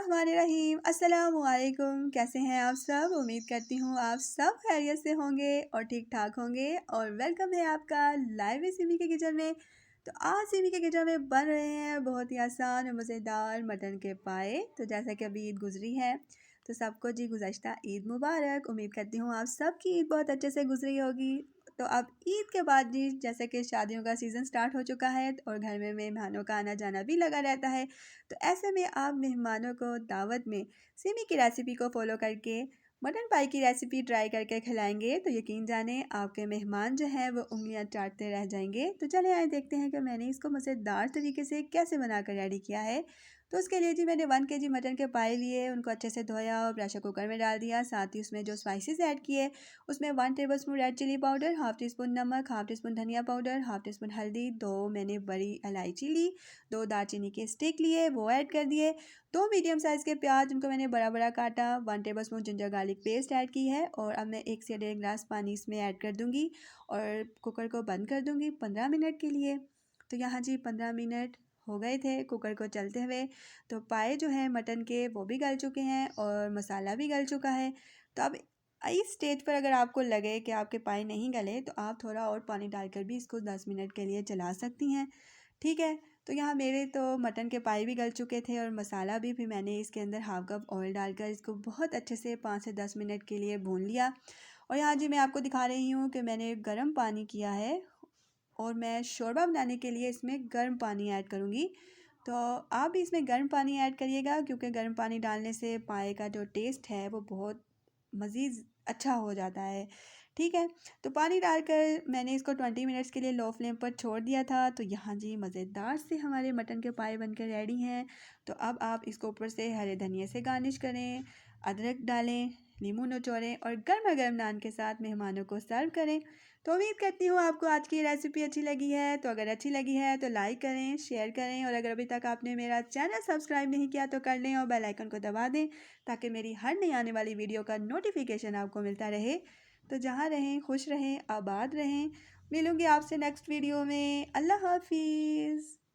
बिस्मिल्लाहिर्रहमानिर्रहीम। अस्सलामुअलैकुम। कैसे हैं आप सब? उम्मीद करती हूँ आप सब खैरियत से होंगे और ठीक ठाक होंगे। और वेलकम है आपका लाइव सिमी के किचन में। तो आज सिमी के किचन में बन रहे हैं बहुत ही आसान और मज़ेदार मटन के पाए। तो जैसा कि अभी ईद गुजरी है तो सबको जी गुज़श्ता ईद मुबारक। उम्मीद करती हूँ आप सबकी ईद बहुत अच्छे से गुजरी होगी। तो अब ईद के बाद जी जैसे कि शादियों का सीज़न स्टार्ट हो चुका है और घर में मेहमानों का आना जाना भी लगा रहता है। तो ऐसे में आप मेहमानों को दावत में सिमी की रेसिपी को फॉलो करके मटन पाई की रेसिपी ट्राई करके खिलाएंगे तो यकीन जाने आपके मेहमान जो हैं वो उंगलियां चाटते रह जाएंगे। तो चले आए देखते हैं कि मैंने इसको मज़ेदार तरीके से कैसे बनाकर रेडी किया है। तो उसके लिए जी मैंने 1 kg मटन के पाए लिए, उनको अच्छे से धोया और प्रेशर कुकर में डाल दिया। साथ ही उसमें जो स्पाइसेस ऐड किए उसमें 1 tablespoon red chilli powder, half teaspoon नमक, हाफ़ टी स्पून धनिया पाउडर, हाफ़ टी स्पून हल्दी, 2 मैंने बड़ी इलायची ली, 2 दालचीनी के स्टिक लिए वो ऐड कर दिए, 2 मीडियम साइज़ के प्याज उनको मैंने बड़ा बड़ा काटा, 1 tablespoon ginger garlic paste add की है। और अब मैं 1 से 1.5 गिलास पानी इसमें ऐड कर दूँगी और कुकर को बंद कर दूँगी 15 मिनट के लिए। तो यहाँ जी 15 मिनट हो गए थे कुकर को चलते हुए। तो पाए जो हैं मटन के वो भी गल चुके हैं और मसाला भी गल चुका है। तो अब इस स्टेज पर अगर आपको लगे कि आपके पाए नहीं गले तो आप थोड़ा और पानी डालकर भी इसको 10 मिनट के लिए चला सकती हैं। ठीक है। तो यहाँ मेरे तो मटन के पाए भी गल चुके थे और मसाला भी फिर मैंने इसके अंदर हाफ कप ऑयल डालकर इसको बहुत अच्छे से 5 से 10 मिनट के लिए भून लिया। और यहाँ जी मैं आपको दिखा रही हूँ कि मैंने गर्म पानी किया है और मैं शोरबा बनाने के लिए इसमें गर्म पानी ऐड करूँगी। तो आप भी इसमें गर्म पानी ऐड करिएगा क्योंकि गर्म पानी डालने से पाए का जो टेस्ट है वो बहुत मज़ीद अच्छा हो जाता है। ठीक है। तो पानी डालकर मैंने इसको 20 मिनट्स के लिए लो फ्लेम पर छोड़ दिया था। तो यहाँ जी मज़ेदार से हमारे मटन के पाए बनकर रेडी हैं। तो अब आप इसको ऊपर से हरे धनिया से गार्निश करें, अदरक डालें, नींबू निचोड़ें और गर्मा गर्म नान के साथ मेहमानों को सर्व करें। तो उम्मीद करती हूँ आपको आज की रेसिपी अच्छी लगी है। तो अगर अच्छी लगी है तो लाइक करें, शेयर करें और अगर अभी तक आपने मेरा चैनल सब्सक्राइब नहीं किया तो कर लें और बेल आइकन को दबा दें ताकि मेरी हर नई आने वाली वीडियो का नोटिफिकेशन आपको मिलता रहे। तो जहाँ रहें खुश रहें, आबाद रहें। मिलूँगी आपसे नेक्स्ट वीडियो में। अल्लाह हाफिज़।